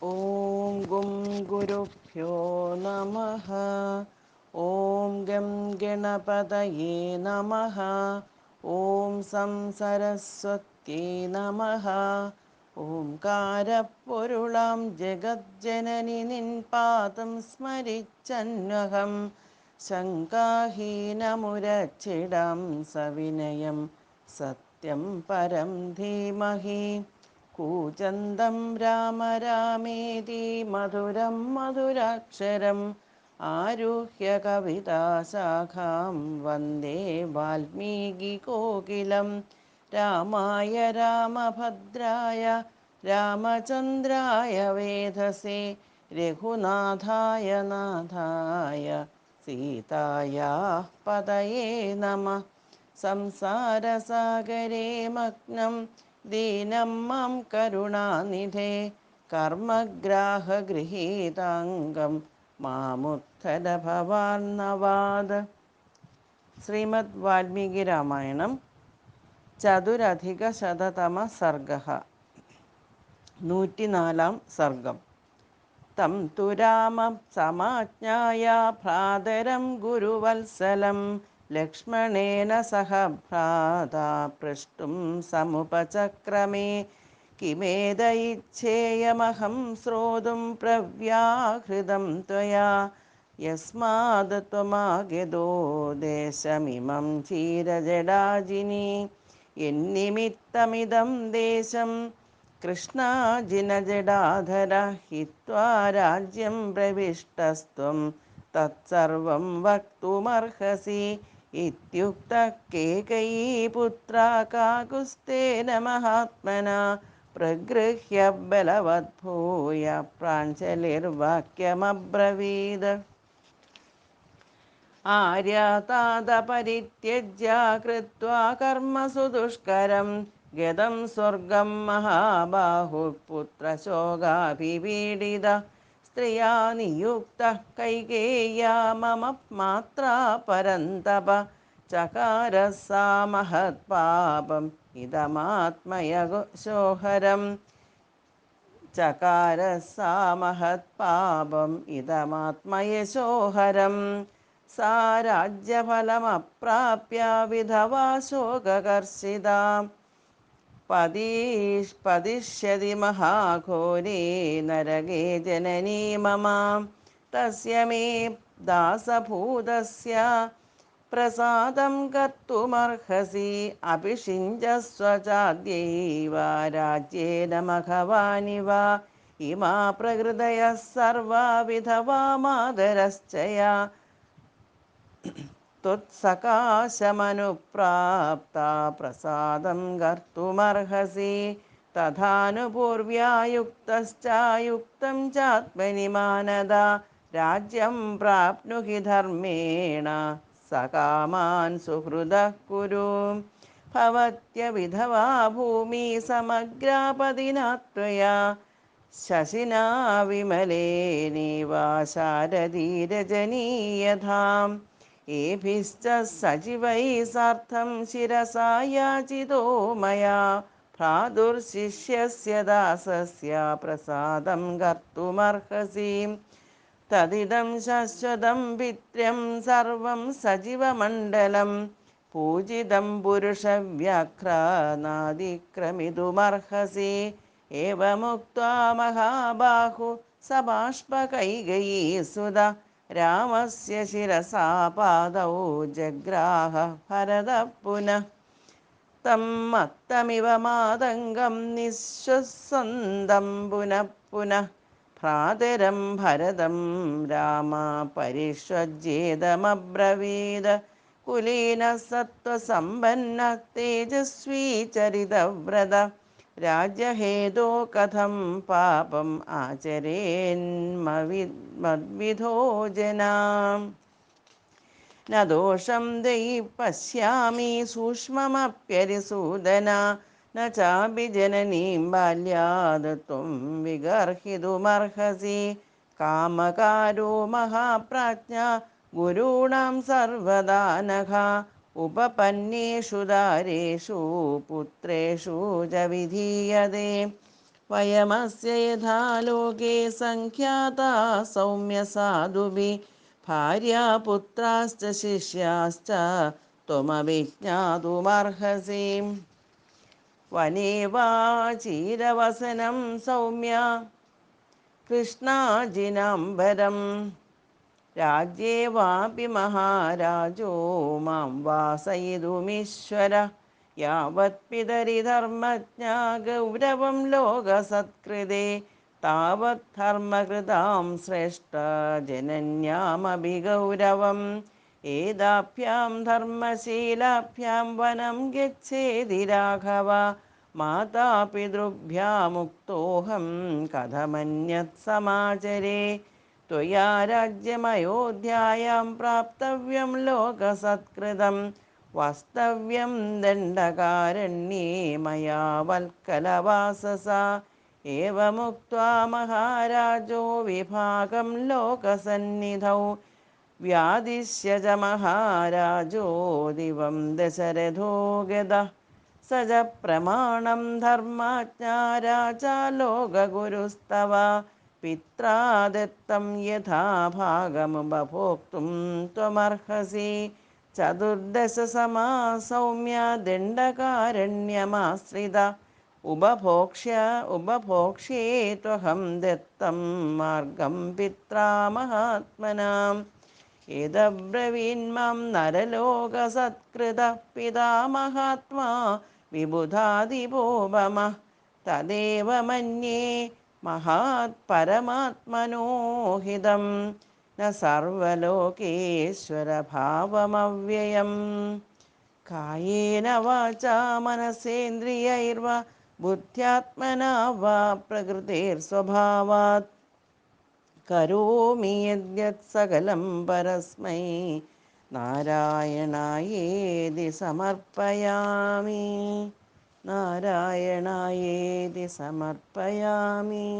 ഓം ഗും ഗുരുഭ്യോ നമഃ. ഓം ഗം ഗണപതയേ നമഃ. ഓം സം സരസ്വത്യേ നമഃ. ഓംകാരപ്പൊരുളാം ജഗജ്ജനനി നിൻ പാദം സ്മരിച്ചന്വഹം ശങ്കാഹീനമുരച്ചിടാം സവിനയം സത്യം പരം ധീമഹി. കൂജന്തം രാമ രാമേതി മധുരം മധുരാക്ഷരം ആരുഹ്യ കവിതാശാഖാം വന്ദേ വാൽമീകികോകിലം. രാമായ രാമഭദ്രായ രാമചന്ദ്രായ വേധസേ രഘുനാഥായ നാഥായ സീതായാ പതയേ നമഃ. സംസാരസാഗരേ മഗ്നം ദീനം മാം കരുണാനിധേ കർമ്മഗ്രാഹഗൃഹീതാംഗം മാമുദ്ധര ഭവാർണവാത്. ശ്രീമദ് വാൽമീകി രാമായണം ചതുരധികശതതമ സർഗഃ. 104 സർഗം. തം തു രാമം സമാജ്ഞായ ഭ്രാതരം ഗുരുവത്സലം ലക്ഷ്മണേന സഹ ഭ്രാതാ പൃഷ്ടും സമുപചക്രമേ. കിമേതയിച്ഛേയമഹം ശ്രോതും പ്രവ്യാഹൃതം ത്വയാ യസ്മാത് ത്വമാഗതോ ദേശമിമം ധീരജടാജിനി. യന്നിമിത്തമിദം ദേശം കൃഷ്ണാജിനജടാധര ഹിത്വാ രാജ്യം പ്രവിഷ്ടസ്ത്വം തത്സർവം വക്തുമർഹസി. ഇത്യുക്തഃ കേകയീപുത്രാ കാകുസ്തേന മഹാത്മനാ പ്രഗൃഹ്യ ബലവദ്ഭൂയ പ്രാഞ്ജലിർവാക്യമബ്രവീത്. ആര്യാതാതപരിത്യജ്യ കൃത്വാ കർമ്മസു ദുഷ്കരം ഗതം സ്വർഗം മഹാബാഹുഃ പുത്രശോകാഭിപീഡിത. സ്ത്രിയാ നിയുക്തഃ കൈകേയ്യാ മമ മാത്രാ പരന്തപ ചകാരഃ സാ മഹത്പാപം ഇദമാത്മയശോഹരം. ചകാരഃ സാ മഹത്പാപം ഇദമാത്മയശോഹരം. സാ രാജ്യഫലമപ്രാപ്യ വിധവാ ശോകകർഷിതാ പതിഷ്യതി മഹാഘോരേ നരകേ ജനനീ മമ. തസ്യ മേ ദാസഭൂതസ്യ പ്രസാദം കർത്തുമർഹസി. അഭിഷിഞ്ചസ്വ ചാദ്യൈവ രാജ്യേന മഘവാനിവ. ഇമാ പ്രകൃതയഃ സർവാ വിധവാ മാതരശ്ചയാ ത്വത്സകാശമനുപ്രാപ്താ പ്രസാദം കർത്തുമർഹസി. തഥാനുപൂർവ്യായുക്തശ്ചായുക്തം ചാത്മനി മാനദ. രാജ്യം പ്രാപ്നുഹി ധർമ്മേണ സകാമാൻ സുഹൃദഃ കുരു. ഭവത്യ വിധവാ ഭൂമി സമഗ്രാ പതിനാ ത്വയാ ശശിനാ വിമലേനൈവ ശാരദീരജനീ യഥാ. ഏഭിശ്ച സജീവൈഃ സാർദ്ധം ശിരസാ യാചിതോ മയാ. ഭ്രാതുർശിഷ്യസ്യ ദാസസ്യ പ്രസാദം കർത്തുമർഹസി. തദിദം ശശ്വതം പിത്ര്യം സർവം സജീവമണ്ഡലം പൂജിതം പുരുഷവ്യാഘ്ര നാതിക്രമിതുമർഹസി. ഏവമുക്ത്വാ മഹാബാഹു സബാഷ്പകൈകയീസുത രാമസ്യ ശിരസാ പാദൗ ജഗ്രാഹ ഭരതഃ പുനഃ. തം മത്തമിവ മാതംഗം നിശ്വസന്തം പുനഃ പുനഃ ഭ്രാതരം ഭരതം രാമ പരിഷ്വജ്യേതമബ്രവീത്. കുലീനഃ സത്വസമ്പന്നഃ തേജസ്വീ ചരിതവ്രത രാജ്യഹേതോ കഥം പാപം ആചരേന്മദ്വിധോ ജനാഃ. ന ദോഷം ദയി പശ്യാമി സൂക്ഷ്മമപ്യരിസൂദന. ന ചാപി ജനനീം ബാല്യാത് ത്വം വിഗർഹിതുമർഹസി. കാമകാരോ മഹാപ്രാജ്ഞ ഗുരൂണാം സർവദാ നഘ. ഉപപന്യേഷു ദാരേഷു പുത്രേഷു ച വിധീയതേ. वयमस्य यथा लोके सङ्ख्याता सौम्यसाधुभिः भार्यापुत्राश्च शिष्याश्च त्वमभिज्ञातुमर्हसि वने वा चिरवसनं सौम्या कृष्णाजिनाम्बरम् राज्ये वापि महाराजो मां वासयितुमीश्वर यावत् पितरि धर्मज्ञा गौरवं लोकसत्कृते तावत् धर्मकृतां श्रेष्ठ जनन्यामभिगौरवम् एताभ्यां धर्मशीलाभ्यां वनं गच्छेति राघव मातापितृभ्यामुक्तोऽहं कथमन्यत् समाचरे त्वया राज्यमयोध्यायां प्राप्तव्यं लोकसत्कृतं वास्तव्यं दण्डकारण्ये मया वल्कलवाससा एवमुक्त्वा महाराजो विभागं लोकसन्निधौ व्यादिश्य च महाराजो दिवं दशरथो गतः स च प्रमाणं धर्माज्ञा राजा लोकगुरुस्तव पित्रा दत्तं यथा भागमुपभोक्तुं त्वमर्हसि चतुर्दशसमा सौम्या दण्डकारण्यमाश्रिता उपभोक्ष्ये त्वहं दत्तं मार्गं पित्रा महात्मनाम् एतब्रवीन्मां नरलोकसत्कृतः पिता महात्मा विबुधादिपो मम तदेव मन्ये महात् परमात्मनो हितं न सर्वलोकेश्वरभावमव्ययम् कायेन वाचा मनसेन्द्रियैर्वा बुद्ध्यात्मना वा प्रकृतेर्स्वभावात् करोमि यद्यत् सकलं परस्मै नारायणायेति समर्पयामि नारायणायेति समर्पयामि।